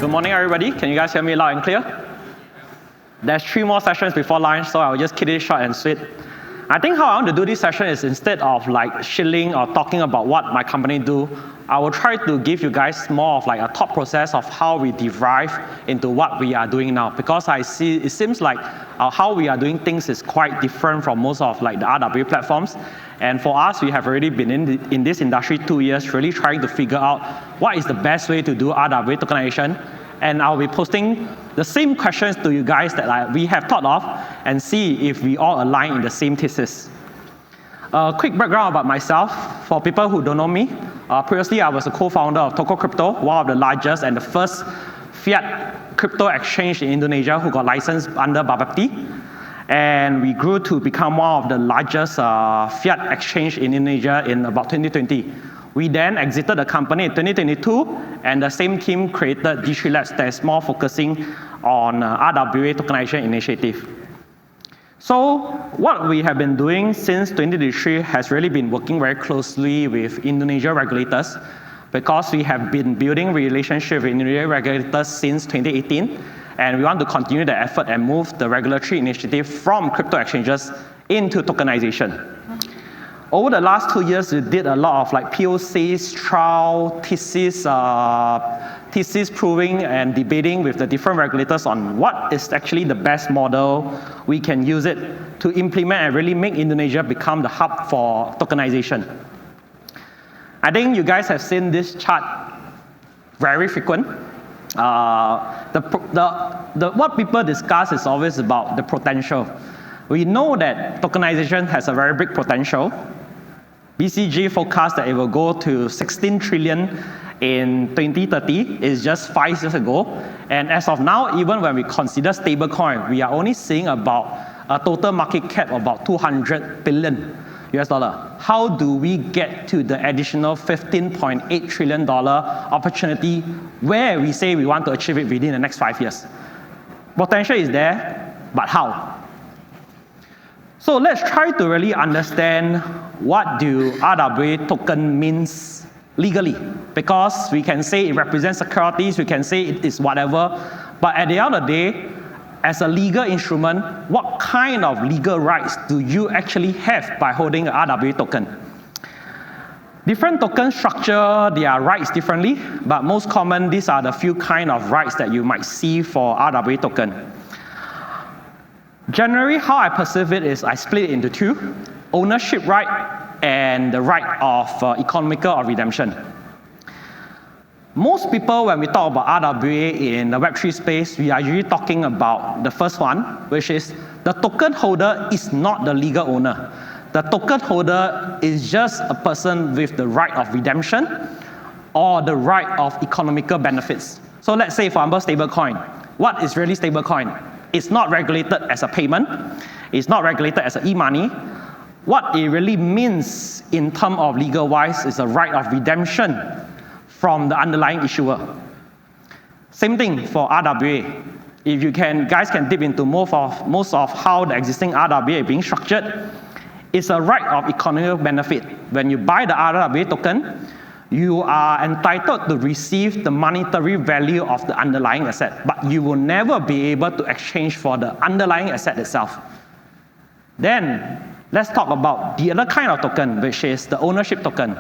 Good morning, everybody. Can you guys hear me loud and clear? There's 3 more sessions before lunch, so I'll just keep it short and sweet. I think how I want to do this session is instead of like shilling or talking about what my company do, I will try to give you guys more of like a thought process of how we derive into what we are doing now. Because I see it seems like how we are doing things is quite different from most of like the RWA platforms. And for us, we have already been in this industry 2 years, really trying to figure out what is the best way to do RWA tokenization. And I'll be posting the same questions to you guys that we have thought of and see if we all align in the same thesis. A quick background about myself, for people who don't know me. Previously, I was a co-founder of Toko Crypto, one of the largest and the first fiat crypto exchange in Indonesia who got licensed under Bapepti. And we grew to become one of the largest fiat exchange in Indonesia in about 2020. We then exited the company in 2022, and the same team created D3 Labs that is more focusing on RWA tokenization initiative. So what we have been doing since 2023 has really been working very closely with Indonesia regulators, because we have been building relationship with Indonesia regulators since 2018, and we want to continue the effort and move the regulatory initiative from crypto exchanges into tokenization. Over the last 2 years, we did a lot of like POCs, trial, thesis proving and debating with the different regulators on what is actually the best model we can use it to implement and really make Indonesia become the hub for tokenization. I think you guys have seen this chart very frequent. What people discuss is always about the potential. We know that tokenization has a very big potential. BCG forecast that it will go to 16 trillion in 2030 is just 5 years ago. And as of now, even when we consider stablecoin, we are only seeing about a total market cap of about 200 billion US dollar. How do we get to the additional $15.8 trillion opportunity where we say we want to achieve it within the next 5 years? Potential is there, but how? So let's try to really understand what do RWA token means legally. Because we can say it represents securities, we can say it is whatever, but at the end of the day, as a legal instrument, what kind of legal rights do you actually have by holding an RWA token? Different tokens structure their rights differently, but most common, these are the few kind of rights that you might see for RWA token. Generally, how I perceive it is I split it into 2, ownership right and the right of economical or redemption. Most people, when we talk about RWA in the Web3 space, we are usually talking about the first one, which is the token holder is not the legal owner. The token holder is just a person with the right of redemption or the right of economical benefits. So let's say, for example, stablecoin. What is really stablecoin? It's not regulated as a payment. It's not regulated as an e-money. What it really means in terms of legal-wise is a right of redemption from the underlying issuer. Same thing for RWA. If you guys can dip into most of how the existing RWA is being structured, it's a right of economic benefit. When you buy the RWA token, you are entitled to receive the monetary value of the underlying asset, but you will never be able to exchange for the underlying asset itself. Then, let's talk about the other kind of token, which is the ownership token.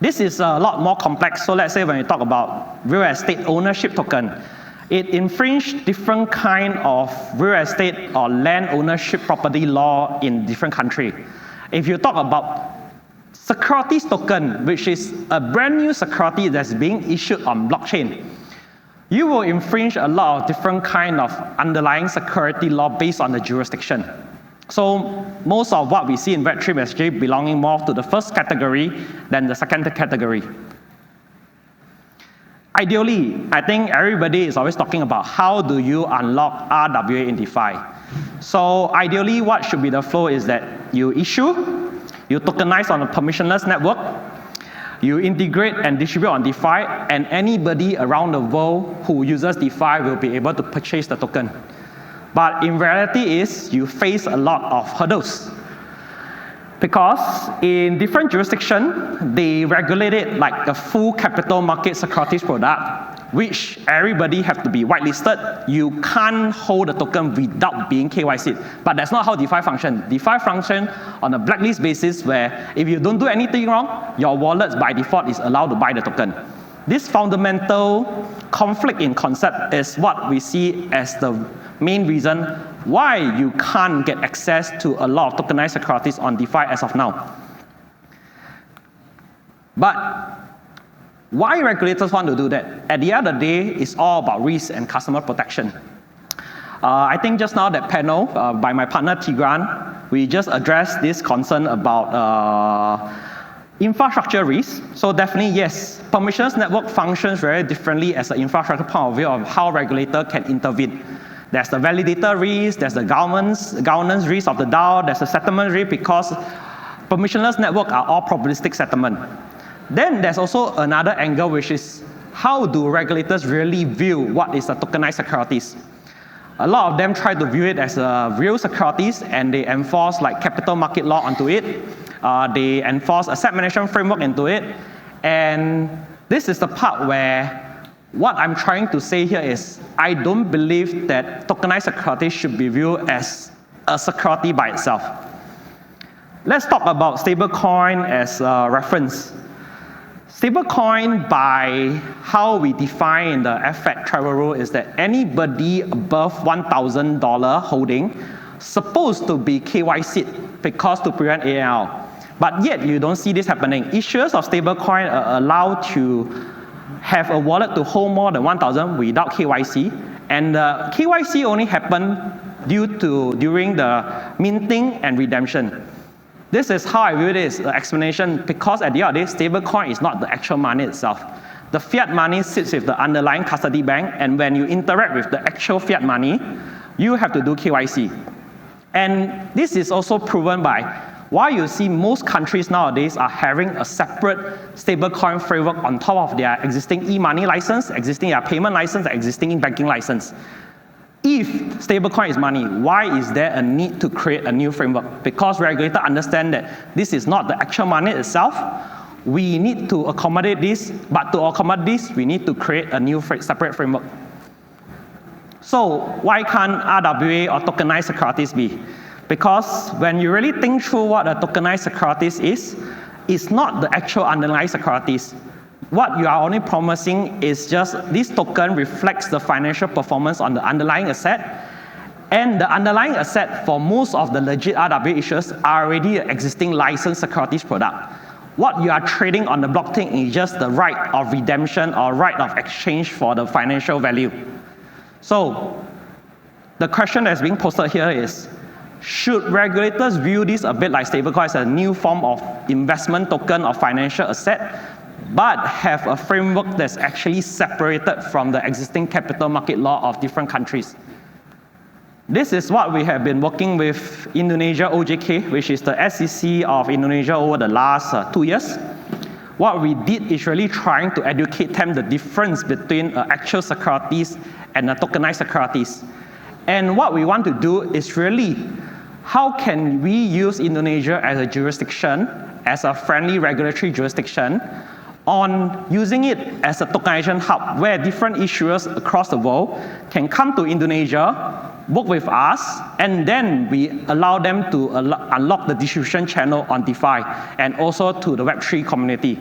This is a lot more complex. So let's say when we talk about real estate ownership token, it infringes different kind of real estate or land ownership property law in different countries. If you talk about securities token, which is a brand new security that's being issued on blockchain, you will infringe a lot of different kind of underlying security law based on the jurisdiction. So most of what we see in Web3 is actually belonging more to the first category than the second category. Ideally, I think everybody is always talking about how do you unlock RWA in DeFi. So ideally, what should be the flow is that you issue, you tokenize on a permissionless network, you integrate and distribute on DeFi, and anybody around the world who uses DeFi will be able to purchase the token. But in reality you face a lot of hurdles. Because in different jurisdictions, they regulate it like a full capital market securities product. which everybody have to be whitelisted. You can't hold a token without being KYC'd. But that's not how DeFi function. DeFi function on a blacklist basis where if you don't do anything wrong, your wallet by default is allowed to buy the token. This fundamental conflict in concept is what we see as the main reason why you can't get access to a lot of tokenized securities on DeFi as of now. But why regulators want to do that? At the end of the day, it's all about risk and customer protection. I think just now that panel by my partner Tigran, we just addressed this concern about infrastructure risk. So definitely, yes, permissionless network functions very differently as an infrastructure point of view of how regulator can intervene. There's the validator risk, there's the governance risk of the DAO, there's the settlement risk because permissionless network are all probabilistic settlement. Then there's also another angle, which is how do regulators really view what is a tokenized securities? A lot of them try to view it as a real securities, and they enforce like capital market law onto it. They enforce asset management framework into it. And this is the part where what I'm trying to say here is I don't believe that tokenized securities should be viewed as a security by itself. Let's talk about stablecoin as a reference. Stablecoin, by how we define the FAT travel rule, is that anybody above $1,000 holding supposed to be KYC'd because to prevent AML. But yet you don't see this happening. Issuers of stablecoin are allowed to have a wallet to hold more than 1,000 without KYC, and the KYC only happened during the minting and redemption. This is how I view it as an explanation, because at the end of the day, stablecoin is not the actual money itself. The fiat money sits with the underlying custody bank, and when you interact with the actual fiat money, you have to do KYC. And this is also proven by why you see most countries nowadays are having a separate stablecoin framework on top of their existing e-money license, existing payment license, existing banking license. If stablecoin is money, why is there a need to create a new framework? Because regulators understand that this is not the actual money itself. We need to accommodate this, but to accommodate this, we need to create a new separate framework. So why can't RWA or tokenized securities be? Because when you really think through what a tokenized securities is, it's not the actual underlying securities. What you are only promising is just this token reflects the financial performance on the underlying asset, and the underlying asset for most of the legit RWA issuers are already an existing licensed securities product. What you are trading on the blockchain is just the right of redemption or right of exchange for the financial value. So the question that's being posted here is, should regulators view this a bit like stablecoin as a new form of investment token or financial asset, but have a framework that's actually separated from the existing capital market law of different countries? This is what we have been working with Indonesia OJK, which is the SEC of Indonesia, over the last 2 years. What we did is really trying to educate them the difference between actual securities and tokenized securities. And what we want to do is really, how can we use Indonesia as a jurisdiction, as a friendly regulatory jurisdiction, on using it as a tokenization hub where different issuers across the world can come to Indonesia, work with us, and then we allow them to unlock the distribution channel on DeFi and also to the Web3 community.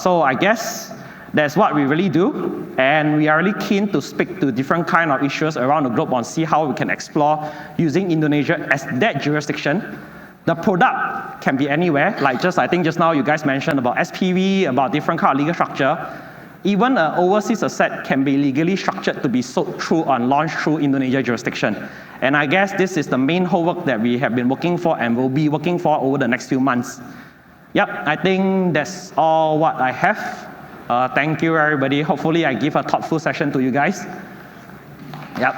So I guess that's what we really do, and we are really keen to speak to different kind of issuers around the globe and see how we can explore using Indonesia as that jurisdiction. The product can be anywhere, like I think just now you guys mentioned about SPV, about different kind of legal structure. Even an overseas asset can be legally structured to be sold through and launched through Indonesia jurisdiction. And I guess this is the main homework that we have been working for and will be working for over the next few months. Yep, I think that's all what I have. Thank you, everybody. Hopefully I give a thoughtful session to you guys. Yep.